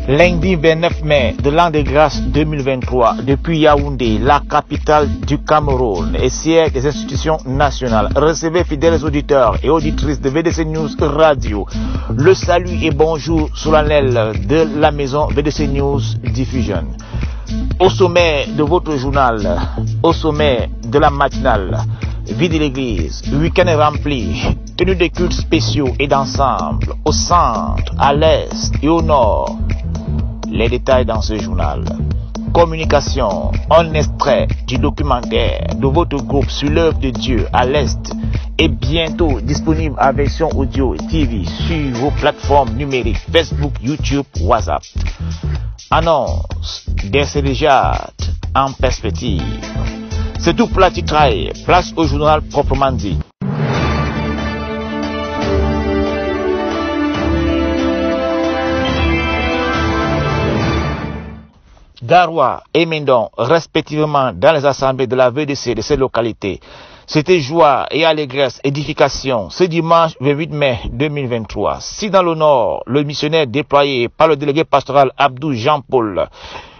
Lundi 29 mai de l'an de grâce 2023, depuis Yaoundé, la capitale du Cameroun et siège des institutions nationales, recevez fidèles auditeurs et auditrices de VDC News Radio. Le salut et bonjour solennel de la maison VDC News Diffusion. Au sommet de votre journal, au sommet de la matinale, vie de l'église, week-end rempli, tenue de cultes spéciaux et d'ensemble, au centre, à l'est et au nord. Les détails dans ce journal. Communication, un extrait du documentaire de votre groupe sur l'œuvre de Dieu à l'est est bientôt disponible en version audio et TV sur vos plateformes numériques Facebook, YouTube, WhatsApp. Annonce des déjà en perspective. C'est tout pour la titraille. Place au journal proprement dit. Garoua et Mendon, respectivement dans les assemblées de la VDC de ces localités. C'était joie et allégresse, édification, ce dimanche 28 mai 2023. Si dans le nord, le missionnaire déployé par le délégué pastoral Abdou Jean-Paul,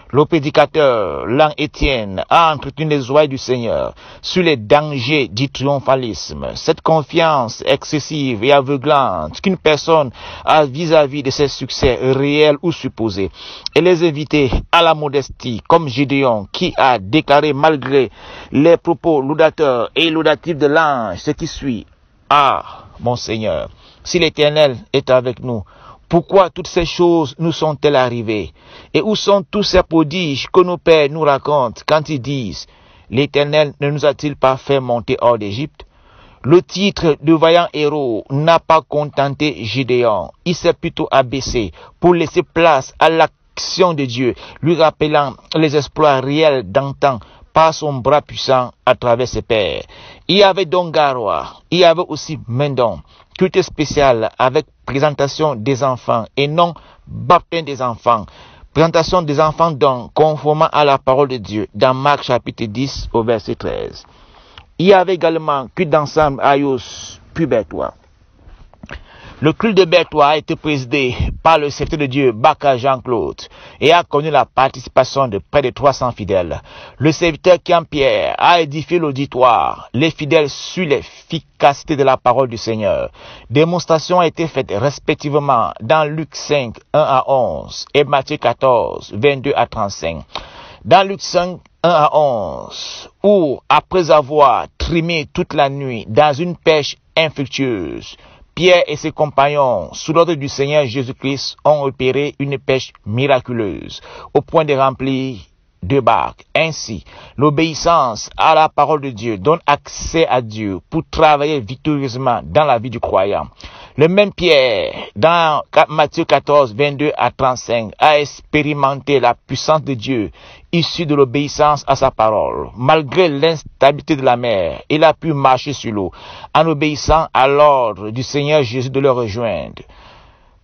le prédicateur Lang Étienne a entretenu les oreilles du Seigneur sur les dangers du triomphalisme, cette confiance excessive et aveuglante qu'une personne a vis-à-vis de ses succès réels ou supposés, et les inviter à la modestie, comme Gédéon, qui a déclaré malgré les propos laudateurs et laudatifs de l'ange, ce qui suit. Ah, mon Seigneur, si l'Éternel est avec nous, pourquoi toutes ces choses nous sont-elles arrivées? Et où sont tous ces prodiges que nos pères nous racontent quand ils disent « L'Éternel ne nous a-t-il pas fait monter hors d'Égypte ?» Le titre de vaillant héros n'a pas contenté Gédéon. Il s'est plutôt abaissé pour laisser place à l'action de Dieu, lui rappelant les exploits réels d'antan par son bras puissant à travers ses pères. Il y avait donc Garoua, il y avait aussi Mendon, culte spécial avec présentation des enfants et non baptême des enfants. Présentation des enfants donc conformément à la parole de Dieu dans Marc chapitre 10 au verset 13. Il y avait également culte d'ensemble Ayos puis Bertois. Le culte de Bertois a été présidé par le serviteur de Dieu Baka Jean-Claude et a connu la participation de près de 300 fidèles. Le serviteur Kian-Pierre a édifié l'auditoire, les fidèles sur l'efficacité de la parole du Seigneur. Démonstration a été faite respectivement dans Luc 5, 1 à 11 et Matthieu 14, 22 à 35. Dans Luc 5, 1 à 11, où après avoir trimé toute la nuit dans une pêche infructueuse, Pierre et ses compagnons, sous l'ordre du Seigneur Jésus-Christ, ont opéré une pêche miraculeuse, au point de remplir 2 barques. Ainsi, l'obéissance à la parole de Dieu donne accès à Dieu pour travailler victorieusement dans la vie du croyant. Le même Pierre, dans Matthieu 14, 22 à 35, a expérimenté la puissance de Dieu issue de l'obéissance à sa parole. Malgré l'instabilité de la mer, il a pu marcher sur l'eau en obéissant à l'ordre du Seigneur Jésus de le rejoindre.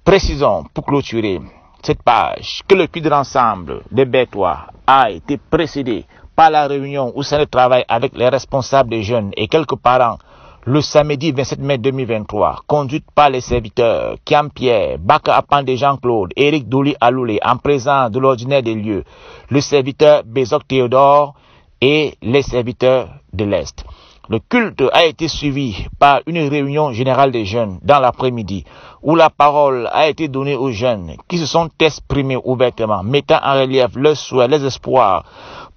Précisons, pour clôturer cette page, que le culte de l'ensemble des Bertois a été précédé par la réunion au sein de travail avec les responsables des jeunes et quelques parents le samedi 27 mai 2023, conduite par les serviteurs Kian-Pierre, Baka Apande Jean-Claude, Éric Douli Aloulé, en présence de l'ordinaire des lieux, le serviteur Bézoc Théodore et les serviteurs de l'Est. Le culte a été suivi par une réunion générale des jeunes dans l'après-midi, où la parole a été donnée aux jeunes qui se sont exprimés ouvertement, mettant en relief leurs souhaits, les espoirs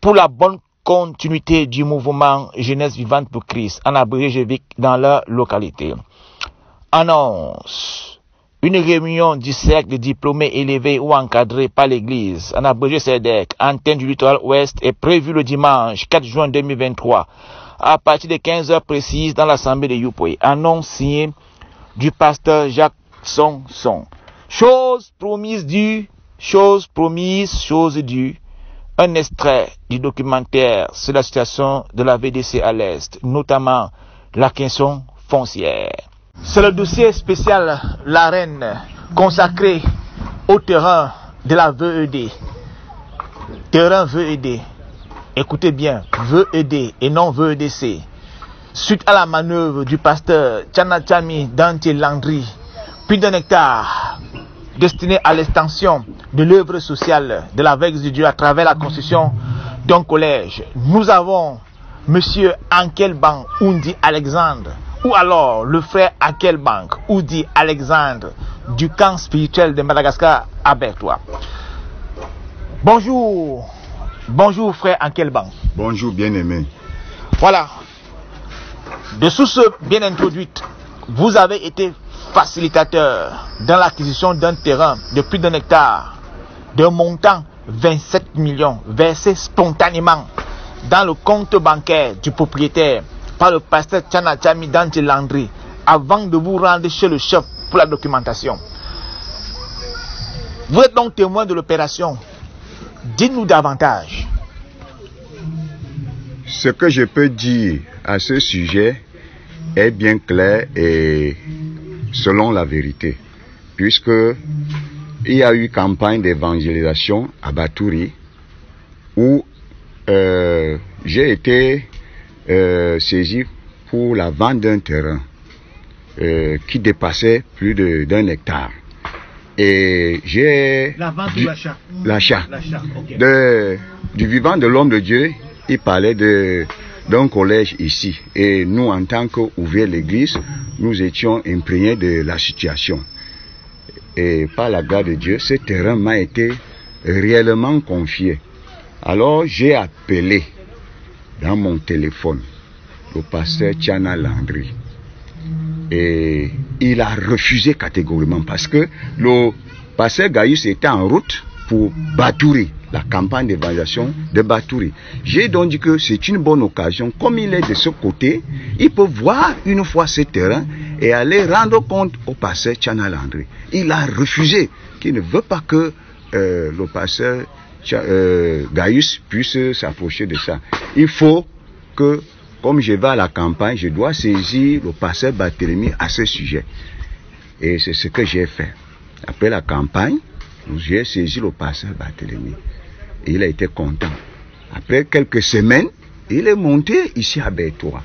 pour la bonne continuité du mouvement Jeunesse Vivante pour Christ en abrégé dans leur localité. Annonce. Une réunion du cercle de diplômés élevés ou encadrés par l'église en abrégé CEDEC, antenne du littoral ouest, est prévue le dimanche 4 juin 2023 à partir de 15h précises dans l'assemblée de Youpoué. Annonce signée du pasteur Jacques Son. Chose promise due, chose promise, chose due. Un extrait du documentaire sur la situation de la VDC à l'Est, notamment la question foncière. C'est le dossier spécial l'arène consacré au terrain de la VED. Terrain VED. Écoutez bien, VED et non VEDC. Suite à la manœuvre du pasteur Tchana Tchami Dantier Landry, plus d'un hectare destiné à l'extension de l'œuvre sociale de la veille de Dieu à travers la construction d'un collège. Nous avons Monsieur Ankelbang Undi Alexandre, ou alors le frère Ankelbang Undi Alexandre du camp spirituel de Madagascar à Bertois. Bonjour, bonjour frère Ankelbang. Bonjour bien-aimé. Voilà, de source bien introduite, vous avez été facilitateur dans l'acquisition d'un terrain de plus d'un hectare, d'un montant 27 millions versé spontanément dans le compte bancaire du propriétaire par le pasteur Tchana Tchami Dante Landry avant de vous rendre chez le chef pour la documentation. Vous êtes donc témoin de l'opération. Dites-nous davantage. Ce que je peux dire à ce sujet est bien clair et selon la vérité, puisque il y a eu campagne d'évangélisation à Batouri où j'ai été saisi pour la vente d'un terrain qui dépassait plus d'un hectare. Et j'ai... La vente ou l'achat? L'achat. Okay. Du vivant de l'homme de Dieu, il parlait d'un collège ici. Et nous, en tant qu'ouvriers de l'église, nous étions imprégnés de la situation. Et par la grâce de Dieu, ce terrain m'a été réellement confié. Alors j'ai appelé dans mon téléphone le pasteur Tchana Landry. Et il a refusé catégoriquement parce que le pasteur Gaius était en route pour Batouri, la campagne d'évangélisation de Batouri. J'ai donc dit que c'est une bonne occasion, comme il est de ce côté, il peut voir une fois ce terrain et aller rendre compte au pasteur Tchana Landry. Il a refusé, qu'il ne veut pas que le pasteur Gaius puisse s'approcher de ça. Il faut que, comme je vais à la campagne, je dois saisir le pasteur Barthélemy à ce sujet. Et c'est ce que j'ai fait. Après la campagne, j'ai saisi le pasteur Barthélemy. Et il a été content. Après quelques semaines, il est monté ici à Bertois.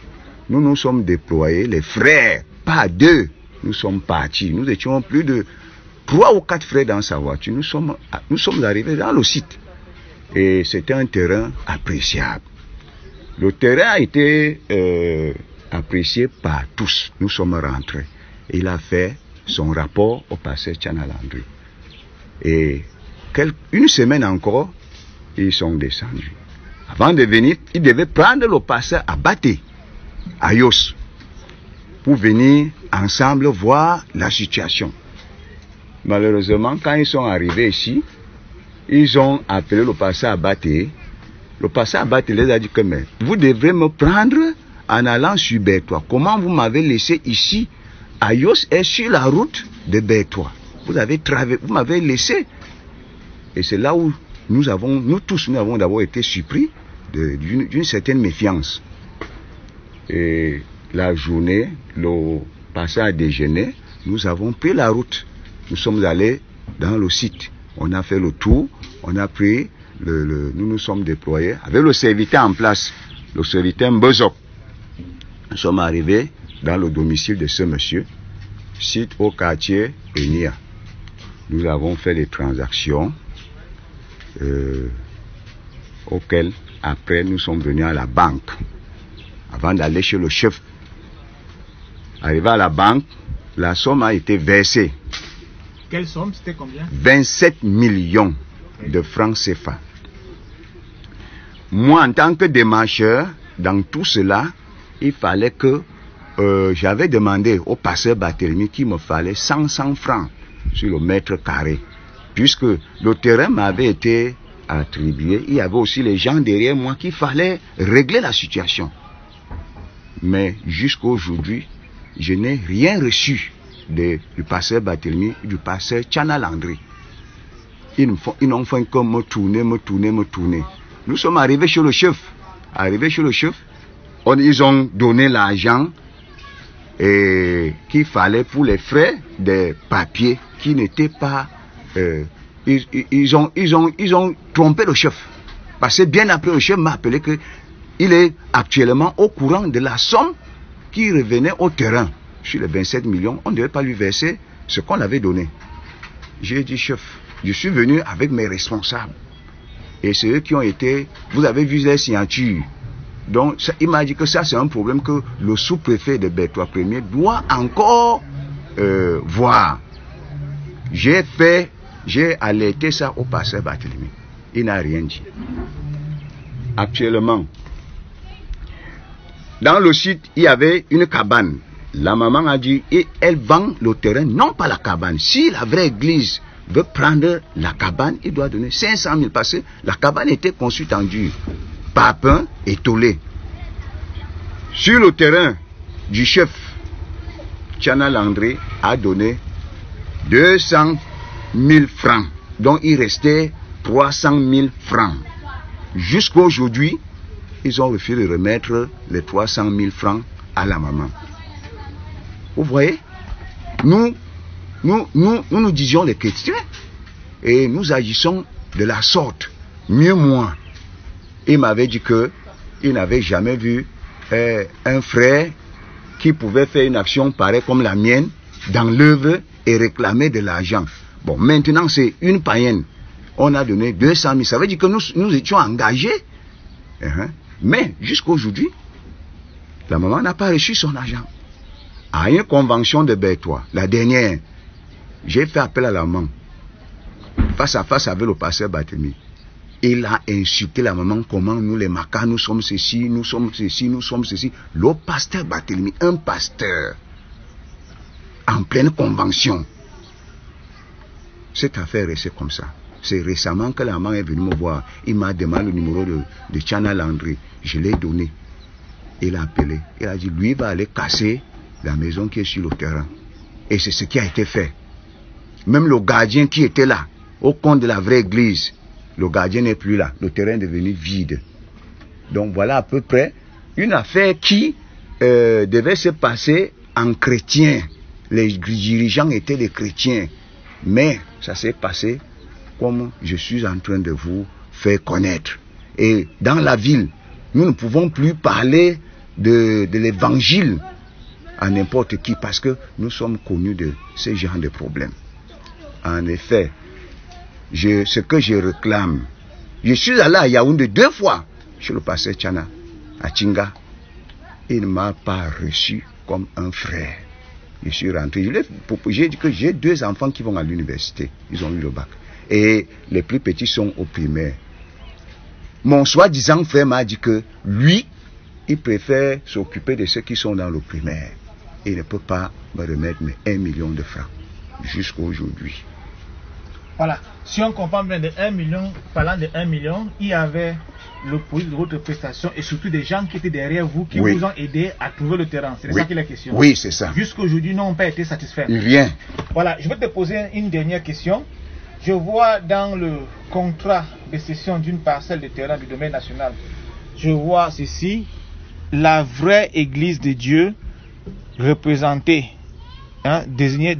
Nous nous sommes déployés, les frères, pas deux. Nous sommes partis. Nous étions plus de 3 ou 4 frères dans sa voiture. Nous sommes arrivés dans le site. Et c'était un terrain appréciable. Le terrain a été apprécié par tous. Nous sommes rentrés. Il a fait son rapport au pasteur Tchana Landry. Et une semaine encore, ils sont descendus. Avant de venir, ils devaient prendre le pasteur à Baté, à Yos, pour venir ensemble voir la situation. Malheureusement, quand ils sont arrivés ici, ils ont appelé le pasteur à Baté. Le pasteur à Baté les a dit que mais vous devrez me prendre en allant sur Bertois. Comment vous m'avez laissé ici à Yos et sur la route de Bertois? Vous m'avez laissé. Et c'est là où nous tous avons d'abord été surpris d'une certaine méfiance. Et la journée, le pasteur a déjeuné, nous avons pris la route. Nous sommes allés dans le site. On a fait le tour, on a pris, nous nous sommes déployés avec le serviteur en place, le serviteur Mbezok. Nous sommes arrivés dans le domicile de ce monsieur, site au quartier Enia. Nous avons fait les transactions auxquelles après nous sommes venus à la banque avant d'aller chez le chef. Arrivé à la banque, la somme a été versée. Quelle somme? C'était combien? 27 millions de francs CFA. Moi, en tant que démarcheur, dans tout cela, il fallait que j'avais demandé au pasteur Barthélemy qu'il me fallait 100 francs sur le mètre carré. Puisque le terrain m'avait été attribué, il y avait aussi les gens derrière moi qu'il fallait régler la situation. Mais jusqu'à aujourd'hui, je n'ai rien reçu du pasteur Barthélemy, du pasteur Tchana Landry. Ils n'ont fait que me tourner. Nous sommes arrivés chez le chef. Ils ont donné l'argent qu'il fallait pour les frais des papiers qui n'étaient pas... ils ont trompé le chef. Parce que bien après, le chef m'a appelé qu'il est actuellement au courant de la somme qui revenait au terrain. Sur les 27 millions, on ne devait pas lui verser ce qu'on avait donné. J'ai dit, chef, je suis venu avec mes responsables. Et c'est eux qui ont été, vous avez vu les signatures. Donc, ça, il m'a dit que ça, c'est un problème que le sous-préfet de Bertois Premier doit encore voir. J'ai alerté ça au pasteur Barthélemy. Il n'a rien dit. Actuellement, dans le site, il y avait une cabane. La maman a dit, et elle vend le terrain, non pas la cabane. Si la vraie église veut prendre la cabane, il doit donner 500 000 parce que la cabane était conçue en dur, papin et tolé. Sur le terrain du chef, Tchana Landry a donné 200 000 francs. Donc il restait 300 000 francs. Jusqu'à aujourd'hui, ils ont refusé de remettre les 300 000 francs à la maman. Vous voyez, nous disions les chrétiens et nous agissons de la sorte. Mieux moi, il m'avait dit qu'il n'avait jamais vu un frère qui pouvait faire une action pareille comme la mienne dans l'œuvre et réclamer de l'argent. Bon, maintenant c'est une païenne. On a donné 200 000. Ça veut dire que nous étions engagés. Mais jusqu'à aujourd'hui, la maman n'a pas reçu son argent. À une convention de Bertois, la dernière, j'ai fait appel à la maman, face à face avec le pasteur Barthélemy. Il a insulté la maman, comment nous les Macas, nous sommes ceci, nous sommes ceci, nous sommes ceci. Le pasteur Barthélemy, un pasteur, en pleine convention. Cette affaire est restée comme ça. C'est récemment que la maman est venue me voir. Il m'a demandé le numéro de Tchana Landry. Je l'ai donné. Il a appelé. Il a dit, lui va aller casser la maison qui est sur le terrain. Et c'est ce qui a été fait. Même le gardien qui était là, au compte de la vraie église, le gardien n'est plus là. Le terrain est devenu vide. Donc voilà à peu près une affaire qui devait se passer en chrétien. Les dirigeants étaient des chrétiens. Mais ça s'est passé comme je suis en train de vous faire connaître. Et dans la ville, nous ne pouvons plus parler de l'évangile à n'importe qui parce que nous sommes connus de ce genre de problèmes. En effet, ce que je réclame, je suis allé à Yaoundé 2 fois chez le pasteur Tchana, à Tchinga. Il ne m'a pas reçu comme un frère. Je suis rentré. J'ai dit que j'ai 2 enfants qui vont à l'université. Ils ont eu le bac. Et les plus petits sont au primaire. Mon soi-disant frère m'a dit que lui, il préfère s'occuper de ceux qui sont dans le primaire. Il ne peut pas me remettre mes 1 million de francs jusqu'à aujourd'hui. Voilà. Si on comprend bien de 1 million, parlant de 1 million, il y avait le produit de votre prestation et surtout des gens qui étaient derrière vous, qui vous ont aidé à trouver le terrain. C'est ça qui est la question. Oui, c'est ça. Jusqu'à aujourd'hui, n'ont pas été satisfaits. Rien. Voilà. Je vais te poser une dernière question. Je vois dans le contrat de cession d'une parcelle de terrain du domaine national, je vois ceci, la vraie église de Dieu représentée, désignée,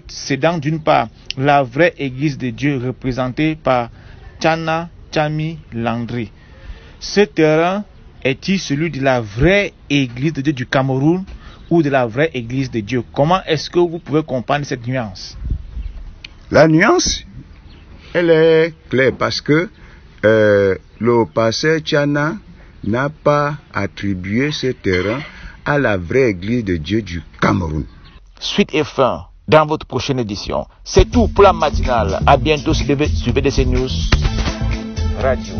c'est dans d'une part la vraie église de Dieu représentée par Tchana Landry. Ce terrain est-il celui de la vraie église de Dieu du Cameroun ou de la vraie église de Dieu? Comment est-ce que vous pouvez comprendre cette nuance? La nuance, elle est claire parce que le pasteur Tchana n'a pas attribué ce terrain à la vraie église de Dieu du Cameroun. Suite et fin dans votre prochaine édition. C'est tout pour la matinale. À bientôt sur BDC News Radio.